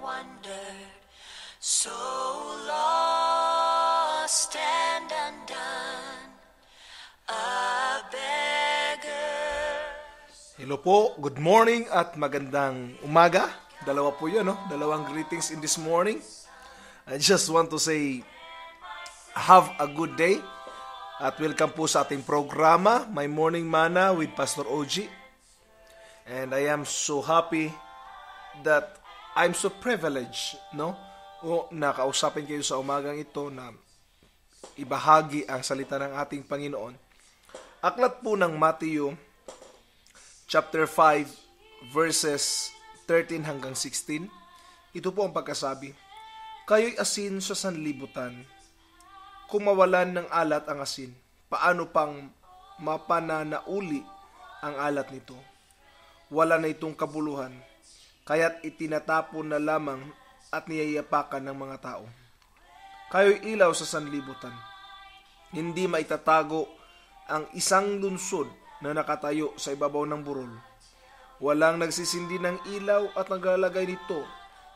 wandered, so lost and undone, a beggar. Hello po, good morning at magandang umaga. Dalawa po yun, no? Dalawang greetings in this morning. I just want to say, have a good day. At welcome po sa ating programa, My Morning Manna with Pastor OG. And I am so happy that I'm so privileged, no? Na kausapin kayo sa umagang ito na ibahagi ang salita ng ating Panginoon. Aklat po ng Matthew chapter 5 verses 13 hanggang 16. Ito po ang pagkasabi. Kayo'y asin sa sanlibutan. Kung mawalan ng alat ang asin, paano pang mapananauli ang alat nito? Wala na itong kabuluhan, kaya't itinatapon na lamang at niyayapakan ng mga tao. Kayo'y ilaw sa sanlibutan. Hindi maitatago ang isang lunsod na nakatayo sa ibabaw ng burol. Walang nagsisindi ng ilaw at naglalagay nito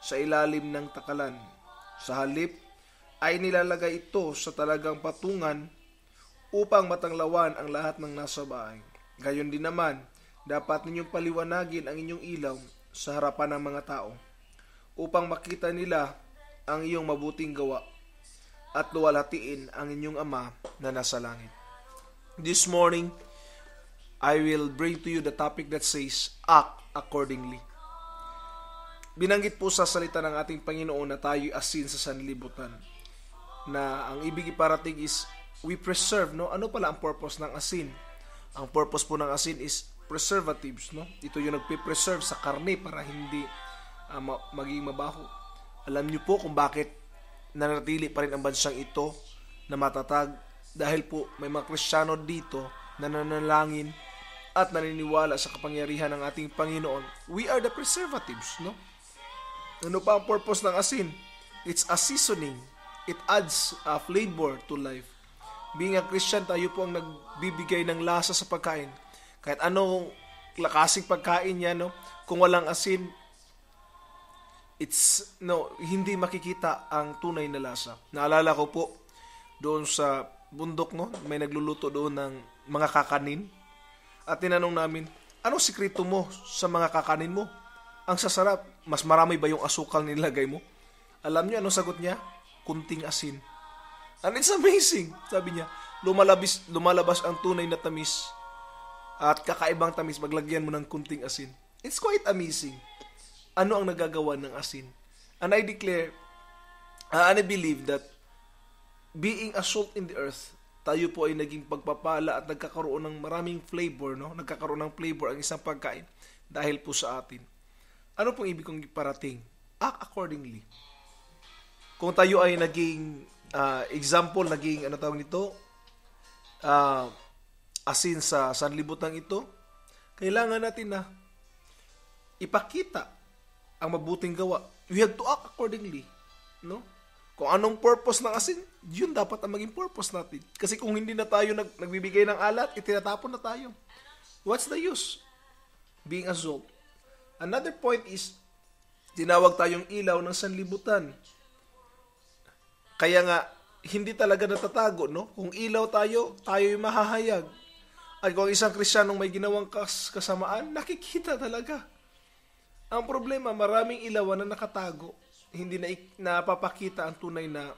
sa ilalim ng takalan. Sa halip, ay nilalagay ito sa talagang patungan upang matanglawan ang lahat ng nasa bahay. Gayon din naman, dapat ninyong paliwanagin ang inyong ilaw sa harapan ng mga tao upang makita nila ang iyong mabuting gawa at luwalhatiin ang inyong Ama na nasa langit. This morning, I will bring to you the topic that says, act accordingly. Binanggit po sa salita ng ating Panginoon na tayo'y asin sa sanlibutan. Na ang ibig iparating is we preserve, no? Ano pala ang purpose ng asin? Ang purpose po ng asin is preservatives, no? Ito yung nagpe-preserve sa karne para hindi maging mabaho. Alam niyo po kung bakit nanatili pa rin ang bansang ito na matatag dahil po may mga Kristiyano dito na nananalangin at naniniwala sa kapangyarihan ng ating Panginoon. We are the preservatives, no? Ano pa ang purpose ng asin? It's a seasoning. It adds a flavor to life. Being a Christian, tayo po ang nagbibigay ng lasa sa pagkain. Kahit anong klaseng pagkain yan, no? Kung walang asin, hindi makikita ang tunay na lasa. Naalala ko po, doon sa bundok, no? May nagluluto doon ng mga kakanin. At tinanong namin, anong sikreto mo sa mga kakanin mo? Ang sasarap, mas marami ba yung asukal nilagay mo? Alam niyo anong sagot niya? Kunting asin. And it's amazing. Sabi niya, lumalabas ang tunay na tamis at kakaibang tamis maglagyan mo ng kunting asin. It's quite amazing. Ano ang nagagawa ng asin? And I declare, and I believe that being a salt in the earth, tayo po ay naging pagpapala at nagkakaroon ng maraming flavor, no? Nagkakaroon ng flavor ang isang pagkain dahil po sa atin. Ano pong ibig kong iparating? Act accordingly. Kung tayo ay naging example, naging asin sa sanlibutan ito, kailangan natin na ipakita ang mabuting gawa. We have to act accordingly, no? Kung anong purpose ng asin, yun dapat ang maging purpose natin. Kasi kung hindi na tayo nagbibigay ng alat, itinatapon na tayo. What's the use? Being a salt. Another point is, tinawag tayong ilaw ng sanlibutan. Kaya nga, hindi talaga natatago, no? Kung ilaw tayo yung mahahayag. At kung isang Kristiyanong may ginawang kasamaan, nakikita talaga. Ang problema, maraming ilawan na nakatago. Hindi na napapakita ang tunay na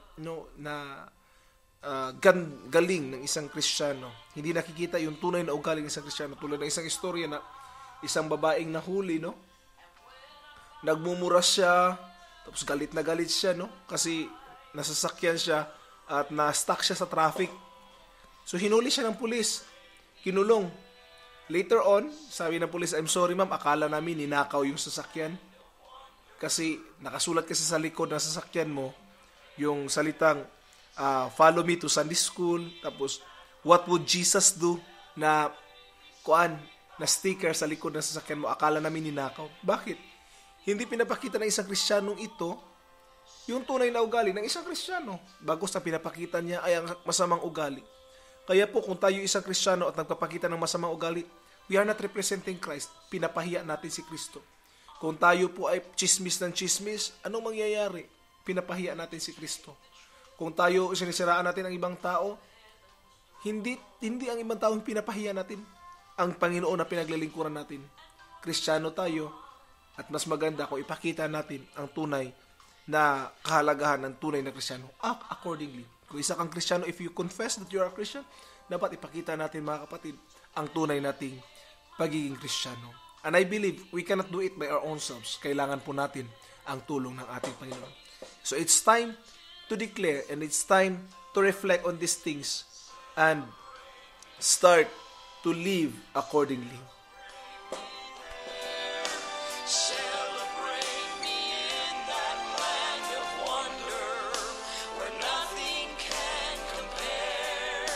galing ng isang Kristiyano. Hindi nakikita yung tunay na ugali ng isang Kristiyano. Tulad ng isang istorya na isang babaeng nahuli, no? Nagmumura siya, tapos galit na galit siya, no? Kasi nasasakyan siya at na-stuck siya sa traffic. So, hinuli siya ng pulis. Kinulong. Later on, sabi ng pulis, I'm sorry ma'am, akala namin ninakaw yung sasakyan. Kasi nakasulat kasi sa likod ng sasakyan mo yung salitang follow me to Sunday school. Tapos, what would Jesus do? Na sticker sa likod ng sasakyan mo. Akala namin ninakaw. Bakit? Hindi pinapakita ng isang Kristiyanong ito yung tunay na ugali ng isang Kristiyano. Bago sa pinapakita niya ay ang masamang ugali. Kaya po kung tayo isang Kristiyano at nagpapakita ng masamang ugali, we are not representing Christ. Pinapahiya natin si Kristo. Kung tayo po ay chismis ng chismis, anong mangyayari? Pinapahiya natin si Kristo. Kung tayo sinisiraan natin ang ibang tao, hindi ang ibang tao pinapahiya natin. Ang Panginoon na pinaglalingkuran natin. Kristiyano tayo, at mas maganda kung ipakita natin ang tunay na kahalagahan ng tunay na Kristiyano. Act accordingly. Kung isa kang Kristiyano, if you confess that you are a Christian, dapat ipakita natin, mga kapatid, ang tunay nating pagiging Kristiyano. And I believe we cannot do it by our own selves. Kailangan po natin ang tulong ng ating Panginoon. So it's time to declare and it's time to reflect on these things and start to live accordingly. Celebrate me in that land of wonder where nothing can compare.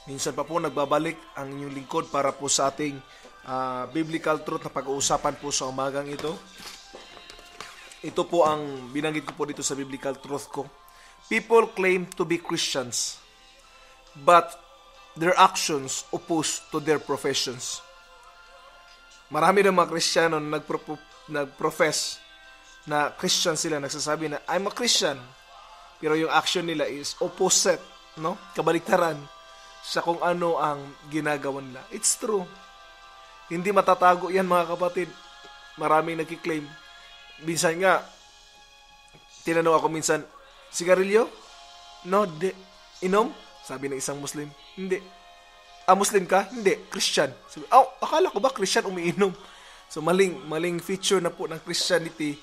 Minsan pa po nagbabalik ang inyong lingkod para po sa ating biblical truth na pag-uusapan po sa umagang ito. Ito po ang binanggit ko po dito sa biblical truth ko. People claim to be Christians, but their actions oppose to their professions. Marami ng mga Kristiyano na nag-profess na Christian sila, nagsasabi na I'm a Christian, pero yung action nila is opposite, no? Kabaliktaran sa kung ano ang ginagawa nila. It's true. Hindi matatago yan, mga kapatid. Maraming nagkiklaim. Minsan nga, tinanong ako minsan, sigarilyo? No, di. Inom? Sabi ng isang Muslim, hindi. Muslim ka? Hindi. Christian. Sabi, akala ko ba Christian umiinom? So, maling feature na po ng Christianity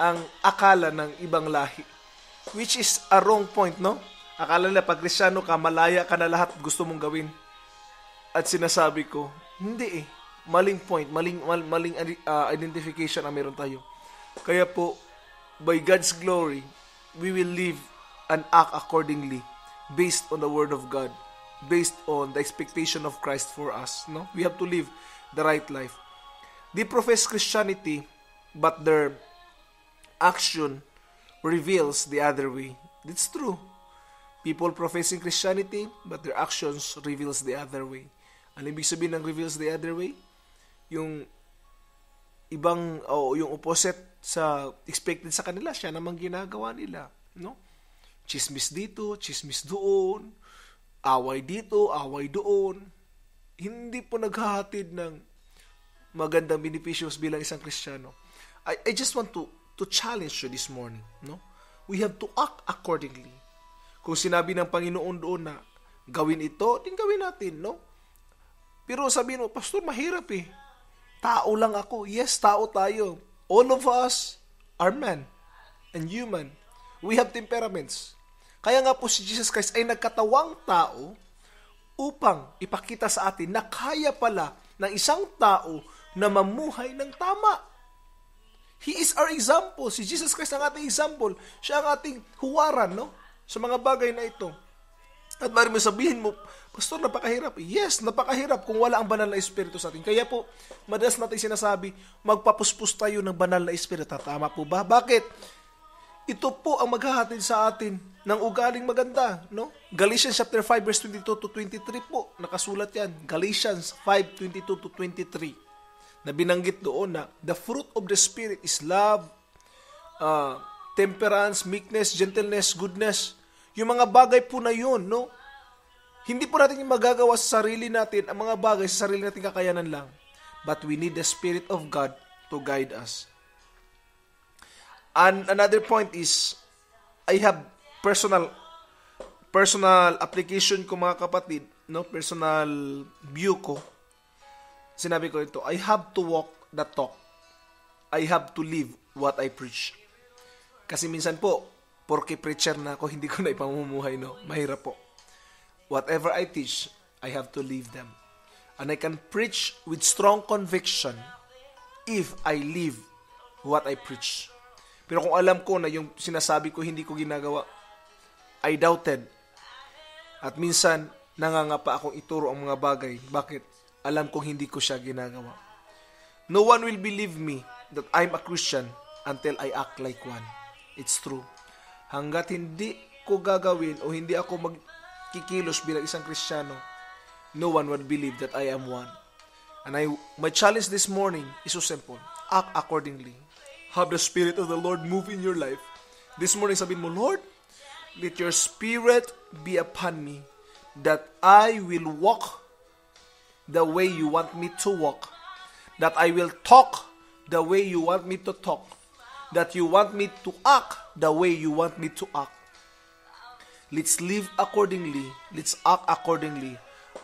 ang akala ng ibang lahi. Which is a wrong point, no? Akala nila pag Kristiyano ka, malaya ka na lahat gusto mong gawin. At sinasabi ko, hindi eh. Maling point, maling identification ang meron tayo. Kaya po, by God's glory, we will live and act accordingly based on the Word of God, based on the expectation of Christ for us. No, we have to live the right life. They profess Christianity, but their action reveals the other way. It's true. People professing Christianity, but their actions reveals the other way. Ano ibig sabihin ng reveals the other way? Yung ibang yung opposite sa expected sa kanila, siya namang ginagawa nila, no? Chismis dito, chismis doon, away dito, away doon. Hindi po naghahatid ng magandang beneficios bilang isang Kristiyano. I just want to challenge you this morning, no? We have to act accordingly. Kung sinabi ng Panginoon doon na gawin ito, din gawin natin, no? Pero sabihin mo, Pastor, mahirap eh. Tao lang ako. Yes, tao tayo. All of us are men and human. We have temperaments. Kaya nga po si Jesus Christ ay nagkatawang tao upang ipakita sa atin na kaya pala ng isang tao na mamuhay ng tama. He is our example. Si Jesus Christ ang ating example. Siya ang ating huwaran, no? Sa mga bagay na ito. At bari mo sabihin mo, Pastor, napakahirap. Yes, napakahirap kung wala ang banal na Espiritu sa atin. Kaya po, madalas natin sinasabi, magpapuspos tayo ng banal na Espiritu. Tama po ba? Bakit? Ito po ang maghahatid sa atin ng ugaling maganda, no? Galatians chapter 5 verse 22 to 23 po, nakasulat yan. Galatians 5:22 to 23. Na binanggit doon na the fruit of the Spirit is love, temperance, meekness, gentleness, goodness. Yung mga bagay po na yun, no? Hindi po natin yung magagawa sa sarili natin, ang mga bagay sa sarili natin kakayanan lang. But we need the Spirit of God to guide us. And another point is, I have personal application ko, mga kapatid, no? Personal view ko. Sinabi ko ito, I have to walk the talk. I have to live what I preach. Kasi minsan po, porque preacher na ako, hindi ko na ipamumuhay, no? Mahirap po. Whatever I teach, I have to live them. And I can preach with strong conviction if I live what I preach. Pero kung alam ko na yung sinasabi ko hindi ko ginagawa, I doubted. At minsan, nangangapa akong ituro ang mga bagay. Bakit? Alam kong hindi ko siya ginagawa. No one will believe me that I'm a Christian until I act like one. It's true. Hanggat hindi ko gagawin o hindi ako magkikilos bilang isang Kristiyano, no one would believe that I am one. And my challenge this morning is so simple. act accordingly. Have the Spirit of the Lord move in your life. This morning, sabihin mo, Lord, let your Spirit be upon me, that I will walk the way you want me to walk, that I will talk the way you want me to talk, that you want me to act the way you want me to act. Let's live accordingly. Let's act accordingly,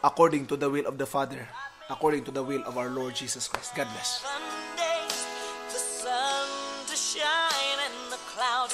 according to the will of the Father, according to the will of our Lord Jesus Christ. God bless. Sundays, the sun to shine and the clouds